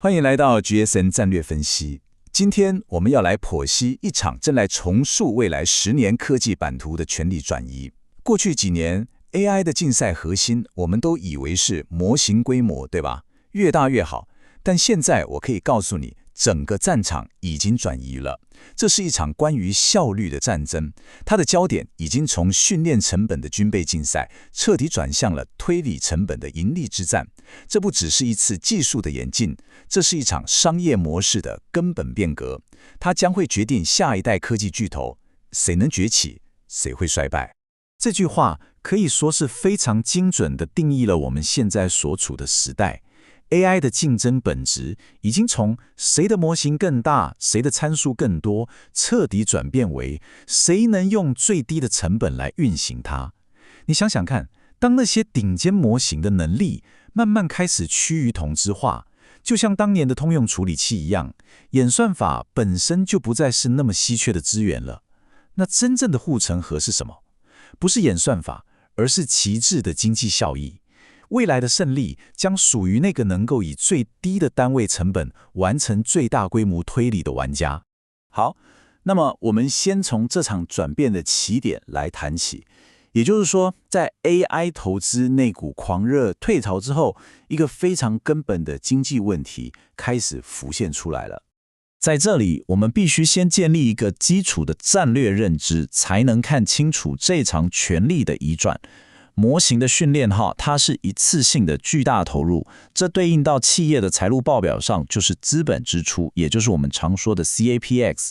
欢迎来到 GSN 战略分析。今天我们要来剖析一场正来重塑未来10年科技版图的权力转移。过去几年 AI 的竞赛核心，我们都以为是模型规模，对吧？越大越好。但现在我可以告诉你，整个战场已经转移了。这是一场关于效率的战争，它的焦点已经从训练成本的军备竞赛，彻底转向了推理成本的盈利之战。这不只是一次技术的演进，这是一场商业模式的根本变革。它将会决定下一代科技巨头，谁能崛起，谁会衰败。这句话可以说是非常精准地定义了我们现在所处的时代。AI 的竞争本质已经从谁的模型更大，谁的参数更多，彻底转变为谁能用最低的成本来运行它。你想想看，当那些顶尖模型的能力慢慢开始趋于同质化，就像当年的通用处理器一样，演算法本身就不再是那么稀缺的资源了。那真正的护城河是什么？不是演算法，而是极致的经济效益。未来的胜利将属于那个能够以最低的单位成本完成最大规模推理的玩家。好，那么我们先从这场转变的起点来谈起。也就是说，在 AI 投资那股狂热退潮之后，一个非常根本的经济问题开始浮现出来了。在这里，我们必须先建立一个基础的战略认知，才能看清楚这场权力的移转。模型的训练它是一次性的巨大投入，这对应到企业的财务报表上就是资本支出，也就是我们常说的 CAPX。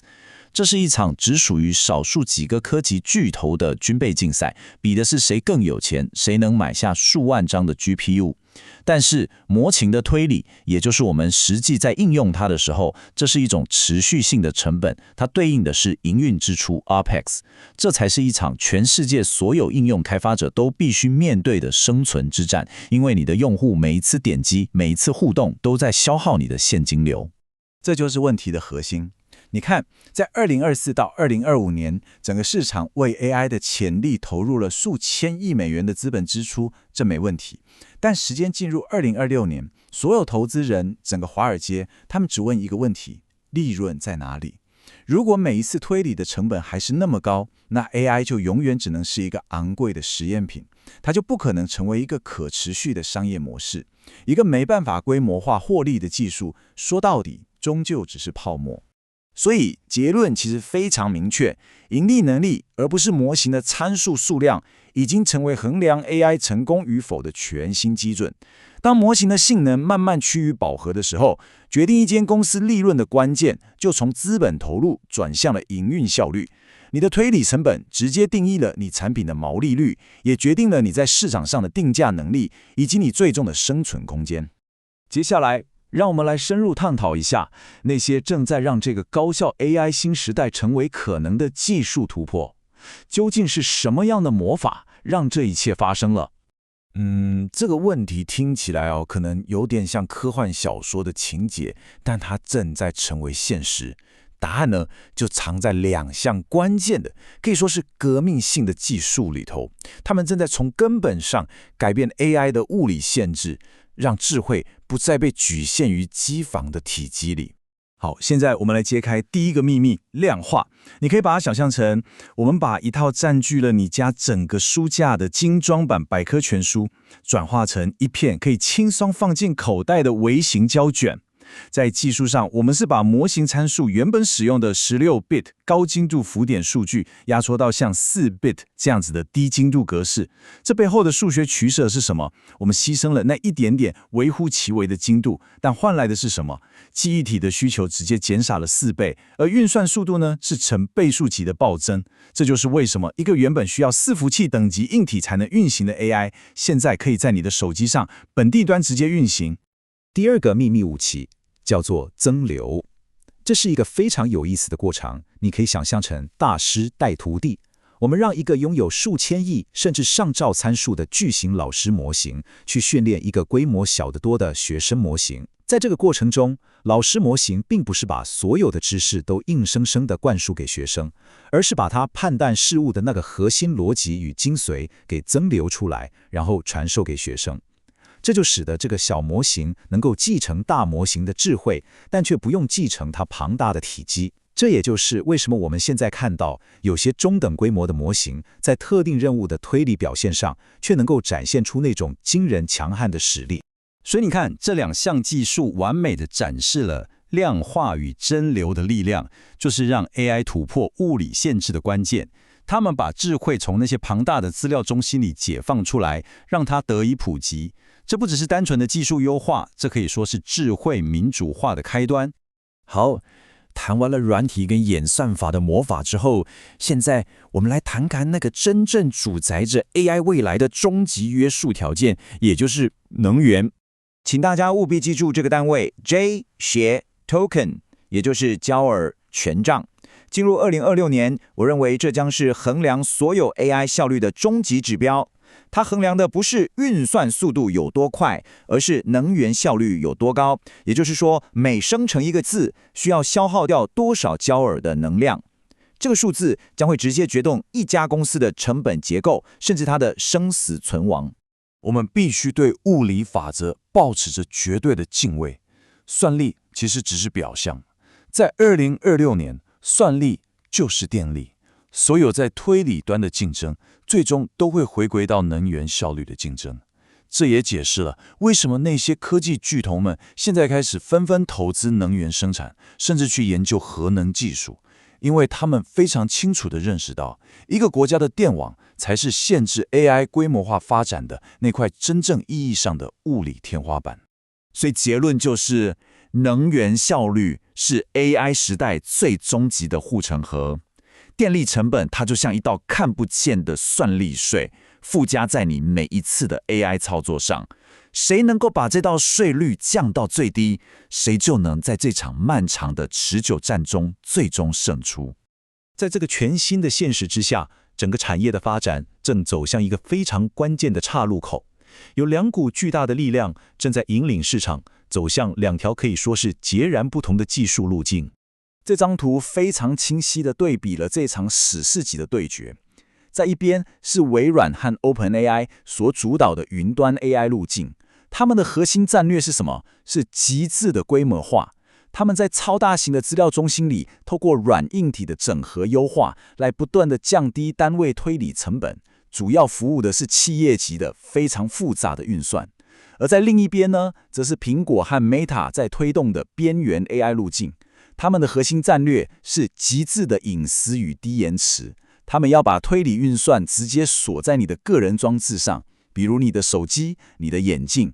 这是一场只属于少数几个科技巨头的军备竞赛，比的是谁更有钱，谁能买下数万张的 GPU。但是模型的推理，也就是我们实际在应用它的时候，这是一种持续性的成本，它对应的是营运支出 OPEX。这才是一场全世界所有应用开发者都必须面对的生存之战，因为你的用户每一次点击，每一次互动都在消耗你的现金流。这就是问题的核心。你看，在2024到2025年，整个市场为 AI 的潜力投入了数千亿美元的资本支出，这没问题。但时间进入2026年，所有投资人，整个华尔街，他们只问一个问题：利润在哪里？如果每一次推理的成本还是那么高，那 AI 就永远只能是一个昂贵的实验品，它就不可能成为一个可持续的商业模式。一个没办法规模化获利的技术，说到底，终究只是泡沫。所以结论其实非常明确，盈利能力而不是模型的参数数量，已经成为衡量 AI 成功与否的全新基准。当模型的性能慢慢趋于饱和的时候，决定一间公司利润的关键就从资本投入转向了营运效率。你的推理成本直接定义了你产品的毛利率，也决定了你在市场上的定价能力，以及你最终的生存空间。接下来让我们来深入探讨一下那些正在让这个高效 AI 新时代成为可能的技术突破。究竟是什么样的魔法让这一切发生了？这个问题听起来可能有点像科幻小说的情节，但它正在成为现实。答案呢，就藏在2项关键的，可以说是革命性的技术里头。它们正在从根本上改变 AI 的物理限制，让智慧不再被局限于机房的体积里。好，现在我们来揭开第一个秘密：量化。你可以把它想象成，我们把一套占据了你家整个书架的精装版百科全书，转化成一片可以轻松放进口袋的微型胶卷。在技术上，我们是把模型参数原本使用的16bit 高精度浮点数据压缩到像4bit 这样子的低精度格式。这背后的数学取舍是什么？我们牺牲了那一点点微乎其微的精度，但换来的是什么？记忆体的需求直接减少了4倍，而运算速度呢是成倍数级的暴增。这就是为什么一个原本需要伺服器等级硬体才能运行的 AI， 现在可以在你的手机上本地端直接运行。第二个秘密武器叫做增流，这是一个非常有意思的过程。你可以想象成大师带徒弟，我们让一个拥有数千亿甚至上兆参数的巨型老师模型去训练一个规模小得多的学生模型。在这个过程中，老师模型并不是把所有的知识都硬生生地灌输给学生，而是把它判断事物的那个核心逻辑与精髓给增流出来，然后传授给学生。这就使得这个小模型能够继承大模型的智慧，但却不用继承它庞大的体积。这也就是为什么我们现在看到有些中等规模的模型在特定任务的推理表现上，却能够展现出那种惊人强悍的实力。所以你看，这两项技术完美地展示了量化与真流的力量，就是让 AI 突破物理限制的关键。他们把智慧从那些庞大的资料中心里解放出来，让它得以普及。这不只是单纯的技术优化，这可以说是智慧民主化的开端。好，谈完了软体跟演算法的魔法之后，现在我们来谈谈那个真正主宰着 AI 未来的终极约束条件，也就是能源。请大家务必记住这个单位 J 斜 token， 也就是焦耳权杖。进入2026年，我认为这将是衡量所有 AI 效率的终极指标。它衡量的不是运算速度有多快，而是能源效率有多高。也就是说，每生成一个字需要消耗掉多少焦耳的能量。这个数字将会直接决定一家公司的成本结构，甚至它的生死存亡。我们必须对物理法则保持着绝对的敬畏。算力其实只是表象，在2026年，算力就是电力。所有在推理端的竞争，最终都会回归到能源效率的竞争。这也解释了为什么那些科技巨头们现在开始纷纷投资能源生产，甚至去研究核能技术。因为他们非常清楚地认识到，一个国家的电网才是限制 AI 规模化发展的那块真正意义上的物理天花板。所以结论就是，能源效率是 AI 时代最终极的护城河。电力成本它就像一道看不见的算力税，附加在你每一次的 AI 操作上。谁能够把这道税率降到最低，谁就能在这场漫长的持久战中最终胜出。在这个全新的现实之下，整个产业的发展正走向一个非常关键的岔路口。有两股巨大的力量正在引领市场走向两条可以说是截然不同的技术路径。这张图非常清晰地对比了这场史诗级的对决。在一边是微软和 OpenAI 所主导的云端 AI 路径，他们的核心战略是什么？是极致的规模化。他们在超大型的资料中心里，透过软硬体的整合优化，来不断地降低单位推理成本，主要服务的是企业级的非常复杂的运算。而在另一边呢，则是苹果和 Meta 在推动的边缘 AI 路径。他们的核心战略是极致的隐私与低延迟。他们要把推理运算直接锁在你的个人装置上，比如你的手机、你的眼镜。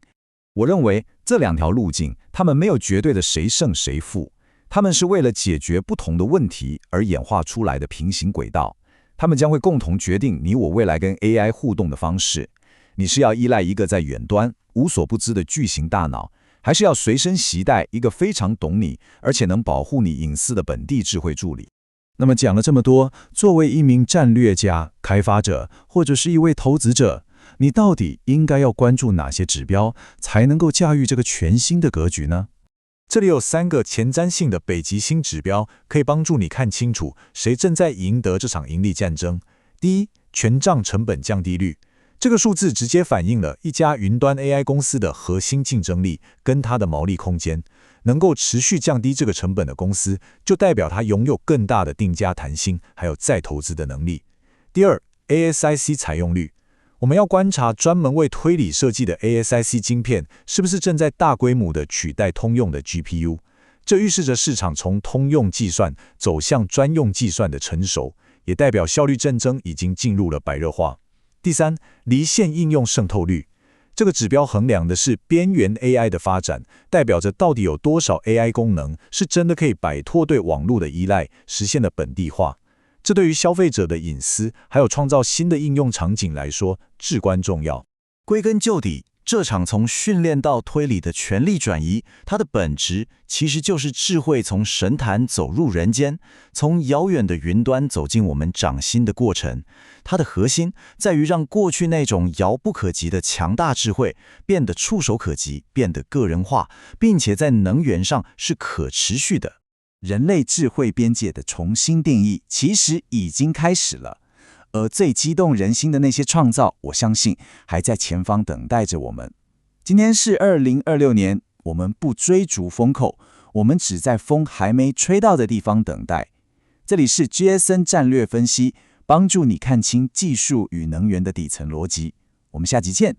我认为这两条路径，他们没有绝对的谁胜谁负，他们是为了解决不同的问题而演化出来的平行轨道。他们将会共同决定你我未来跟 AI 互动的方式。你是要依赖一个在远端无所不知的巨型大脑，还是要随身携带一个非常懂你而且能保护你隐私的本地智慧助理？那么讲了这么多，作为一名战略家、开发者或者是一位投资者，你到底应该要关注哪些指标，才能够驾驭这个全新的格局呢？这里有3个前瞻性的北极星指标，可以帮助你看清楚谁正在赢得这场盈利战争。第一，权杖成本降低率。这个数字直接反映了一家云端 AI 公司的核心竞争力跟它的毛利空间。能够持续降低这个成本的公司，就代表它拥有更大的定价弹性，还有再投资的能力。第二 ，ASIC 采用率。我们要观察专门为推理设计的 ASIC 晶片是不是正在大规模的取代通用的 GPU。这预示着市场从通用计算走向专用计算的成熟，也代表效率战争已经进入了白热化。第三，离线应用渗透率。这个指标衡量的是边缘 AI 的发展，代表着到底有多少 AI 功能是真的可以摆脱对网络的依赖，实现了本地化。这对于消费者的隐私，还有创造新的应用场景来说，至关重要。归根究底，这场从训练到推理的权力转移，它的本质其实就是智慧从神坛走入人间，从遥远的云端走进我们掌心的过程。它的核心在于让过去那种遥不可及的强大智慧变得触手可及，变得个人化，并且在能源上是可持续的。人类智慧边界的重新定义其实已经开始了，而最激动人心的那些创造，我相信还在前方等待着我们。今天是2026年，我们不追逐风口，我们只在风还没吹到的地方等待。这里是 GSN 战略分析，帮助你看清技术与能源的底层逻辑。我们下集见。